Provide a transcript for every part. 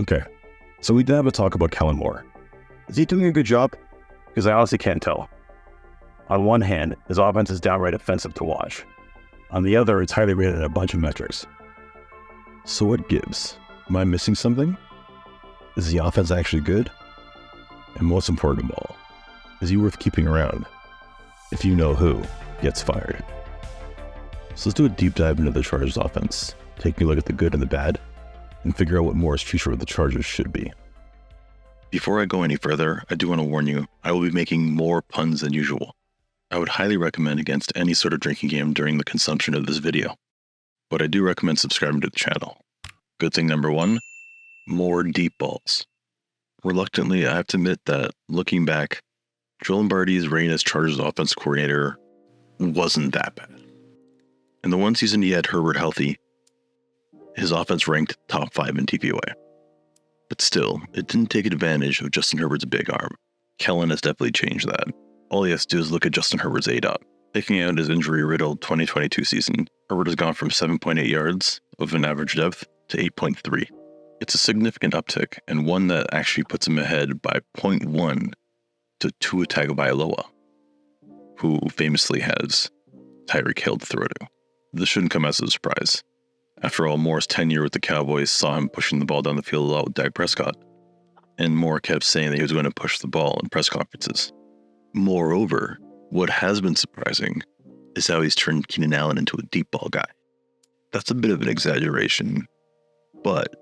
Okay, so we did have a talk about Kellen Moore. Is he doing a good job? Because I honestly can't tell. On one hand, his offense is downright offensive to watch. On the other, it's highly rated in a bunch of metrics. So what gives? Am I missing something? Is the offense actually good? And most important of all, is he worth keeping around? If you know who gets fired. So let's do a deep dive into the Chargers offense, taking a look at the good and the bad, and figure out what Moore's future with the Chargers should be. Before I go any further, I do want to warn you, I will be making more puns than usual. I would highly recommend against any sort of drinking game during the consumption of this video, but I do recommend subscribing to the channel. Good thing number one, more deep balls. Reluctantly, I have to admit that looking back, Joe Lombardi's reign as Chargers offense coordinator wasn't that bad. In the one season he had Herbert healthy, his offense ranked top 5 in DVOA. But still, it didn't take advantage of Justin Herbert's big arm. Kellen has definitely changed that. All he has to do is look at Justin Herbert's ADOT. Taking out his injury-riddled 2022 season, Herbert has gone from 7.8 yards of an average depth to 8.3. It's a significant uptick, and one that actually puts him ahead by 0.1 to Tua Tagovailoa, who famously has Tyreek Hill to throw to. This shouldn't come as a surprise. After all, Moore's tenure with the Cowboys saw him pushing the ball down the field a lot with Dak Prescott, and Moore kept saying that he was going to push the ball in press conferences. Moreover, what has been surprising is how he's turned Keenan Allen into a deep ball guy. That's a bit of an exaggeration, but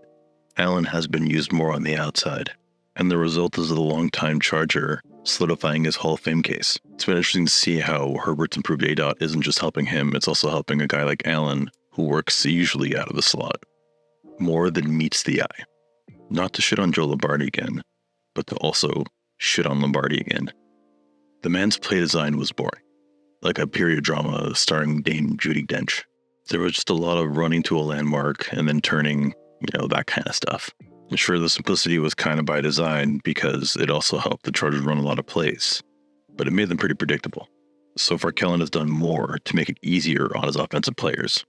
Allen has been used more on the outside, and the result is the longtime Charger solidifying his Hall of Fame case. It's been interesting to see how Herbert's improved ADOT isn't just helping him, it's also helping a guy like Allen, who works usually out of the slot, more than meets the eye. Not to shit on Joe Lombardi again, but to also shit on Lombardi again. The man's play design was boring, like a period drama starring Dame Judi Dench. There was just a lot of running to a landmark and then turning, that kind of stuff. And sure, the simplicity was kind of by design because it also helped the Chargers run a lot of plays, but it made them pretty predictable. So far, Kellen has done more to make it easier on his offensive players.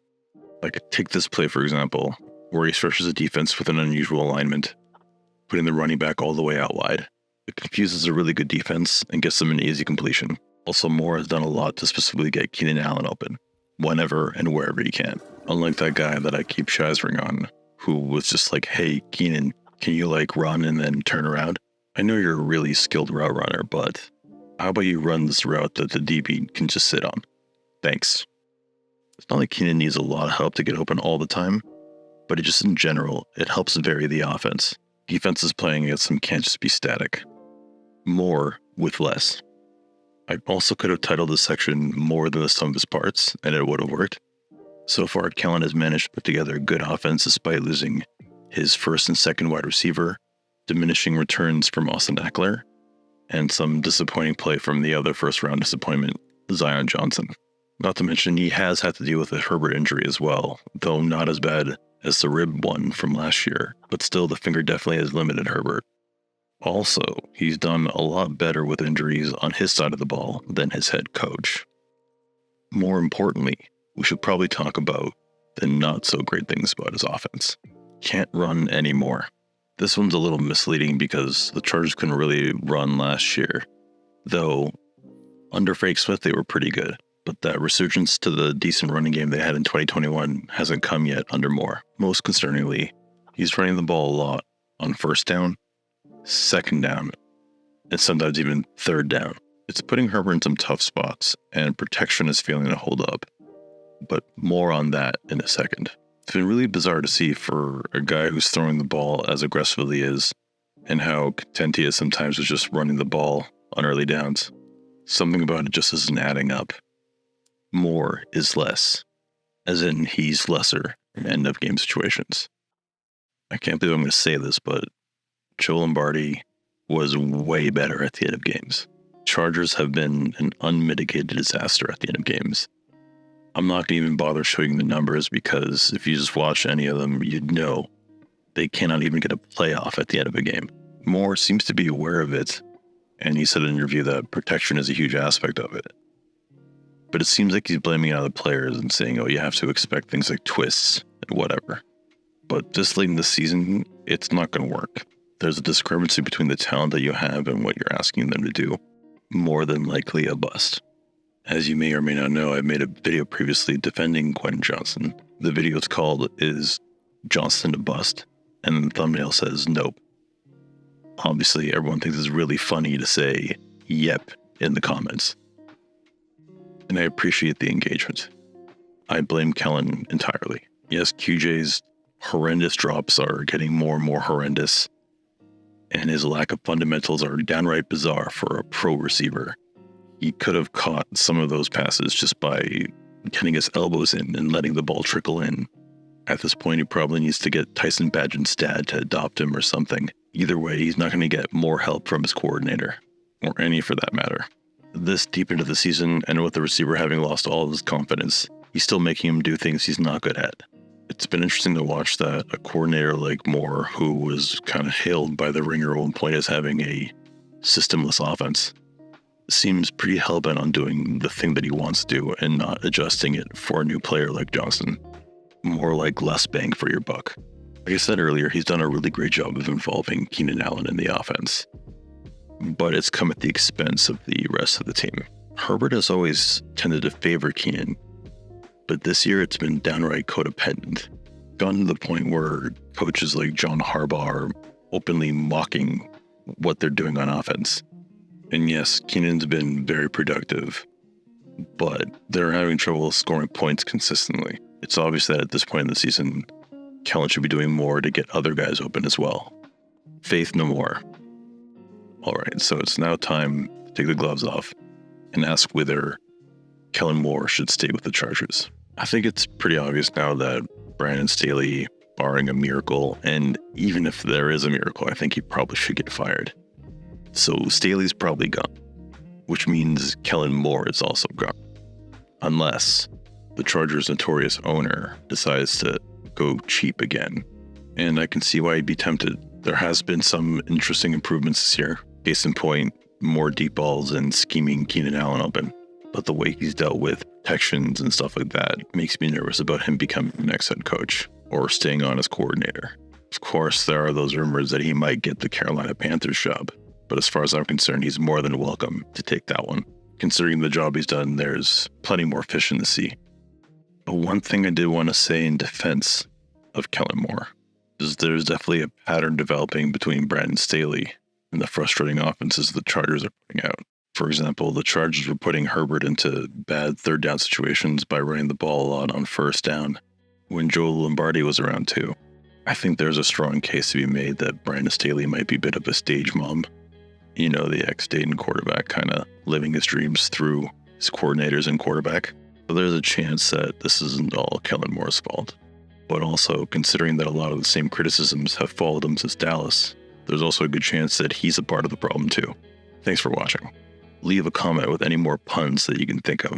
Like, take this play, for example, where he stretches a defense with an unusual alignment, putting the running back all the way out wide. It confuses a really good defense and gets them an easy completion. Also, Moore has done a lot to specifically get Keenan Allen open, whenever and wherever he can. Unlike that guy that I keep shizering on, who was just like, hey, Keenan, can you run and then turn around? I know you're a really skilled route runner, but how about you run this route that the DB can just sit on? Thanks. It's not like Keenan needs a lot of help to get open all the time, but it just in general, it helps vary the offense. Defenses playing against him can't just be static. More with less. I also could have titled this section More Than the Sum of His Parts, and it would have worked. So far, Kellen has managed to put together a good offense despite losing his first and second wide receiver, diminishing returns from Austin Eckler, and some disappointing play from the other first-round disappointment, Zion Johnson. Not to mention, he has had to deal with a Herbert injury as well, though not as bad as the rib one from last year, but still the finger definitely has limited Herbert. Also, he's done a lot better with injuries on his side of the ball than his head coach. More importantly, we should probably talk about the not so great things about his offense. Can't run anymore. This one's a little misleading because the Chargers couldn't really run last year, though under Frank Smith they were pretty good, but that resurgence to the decent running game they had in 2021 hasn't come yet under Moore. Most concerningly, he's running the ball a lot on first down, second down, and sometimes even third down. It's putting Herbert in some tough spots, and protection is failing to hold up. But more on that in a second. It's been really bizarre to see for a guy who's throwing the ball as aggressively as, and how content he is sometimes with just running the ball on early downs. Something about it just isn't adding up. More is less, as in he's lesser in end of game situations. I can't believe I'm going to say this, but Joe Lombardi was way better at the end of games. Chargers have been an unmitigated disaster at the end of games. I'm not going to even bother showing the numbers because if you just watch any of them, you'd know they cannot even get a playoff at the end of a game. Moore seems to be aware of it, and he said in an interview that protection is a huge aspect of it. But it seems like he's blaming other players and saying, oh, you have to expect things like twists and whatever. But this late in the season, it's not going to work. There's a discrepancy between the talent that you have and what you're asking them to do. More than likely a bust. As you may or may not know, I made a video previously defending Quentin Johnston. The video it's called is Johnston a Bust, and the thumbnail says nope. Obviously, everyone thinks it's really funny to say yep in the comments. And I appreciate the engagement. I blame Kellen entirely. Yes, QJ's horrendous drops are getting more and more horrendous, and his lack of fundamentals are downright bizarre for a pro receiver. He could have caught some of those passes just by getting his elbows in and letting the ball trickle in. At this point, he probably needs to get Tyson Bagent's dad to adopt him or something. Either way, he's not going to get more help from his coordinator, or any for that matter. This deep into the season, and with the receiver having lost all of his confidence, he's still making him do things he's not good at. It's been interesting to watch that a coordinator like Moore, who was kind of hailed by the ringer at one point as having a systemless offense, seems pretty hellbent on doing the thing that he wants to do and not adjusting it for a new player like Johnston. More like less bang for your buck. Like I said earlier, he's done a really great job of involving Keenan Allen in the offense, but it's come at the expense of the rest of the team. Herbert has always tended to favor Keenan, but this year it's been downright codependent. Gotten to the point where coaches like John Harbaugh are openly mocking what they're doing on offense. And yes, Keenan's been very productive, but they're having trouble scoring points consistently. It's obvious that at this point in the season, Kellen should be doing more to get other guys open as well. Faith no more. All right, so it's now time to take the gloves off and ask whether Kellen Moore should stay with the Chargers. I think it's pretty obvious now that Brandon Staley, barring a miracle, and even if there is a miracle, I think he probably should get fired. So Staley's probably gone, which means Kellen Moore is also gone. Unless the Chargers' notorious owner decides to go cheap again. And I can see why he'd be tempted. There has been some interesting improvements this year. Case in point, more deep balls and scheming Keenan Allen open. But the way he's dealt with protections and stuff like that makes me nervous about him becoming the next head coach or staying on as coordinator. Of course, there are those rumors that he might get the Carolina Panthers job. But as far as I'm concerned, he's more than welcome to take that one. Considering the job he's done, there's plenty more fish in the sea. But one thing I did want to say in defense of Kellen Moore is there's definitely a pattern developing between Brandon Staley and the frustrating offenses the Chargers are putting out. For example, the Chargers were putting Herbert into bad third down situations by running the ball a lot on first down when Joe Lombardi was around too. I think there's a strong case to be made that Brandon Staley might be a bit of a stage mom. You know, the ex-Dayton quarterback kind of living his dreams through his coordinators and quarterback. But there's a chance that this isn't all Kellen Moore's fault. But also, considering that a lot of the same criticisms have followed him since Dallas, there's also a good chance that he's a part of the problem too. Thanks for watching. Leave a comment with any more puns that you can think of.